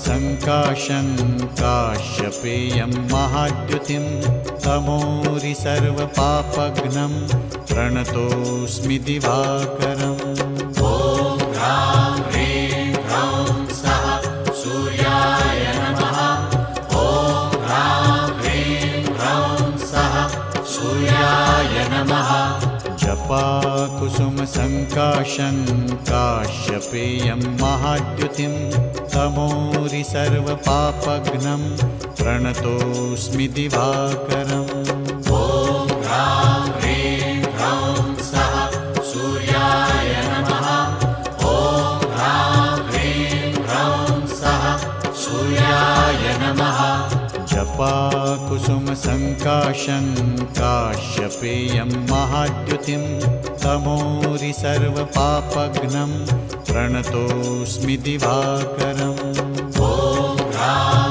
कुसुमसङ्काशं काश्यपेयं महाद्युतिं तमोरि सर्वपापघ्नं प्रणतोऽस्मि दिवाकरम्। ॐ ह्रां ह्रीं ह्रौं सः सूर्याय नमः। ॐ ह्रां ह्रीं ह्रौं सः सूर्याय नमः। जपा कुसुमसङ्काशं काश्यपेयं महाद्युतिं तमोरि सर्वपापघ्नं प्रणतोऽस्मि दिवाकरम्। ॐ ह्रां ह्रीं ह्रौं सः सूर्याय नमः। ॐ ह्रां ह्रीं ह्रौं सः सूर्याय नमः। जपा कुसुमसङ्काशं काश्यपेयं महाद्युतिं तमोरि सर्वपापघ्नं प्रणतोऽस्मि दिवाकरम्। ॐ ह्रां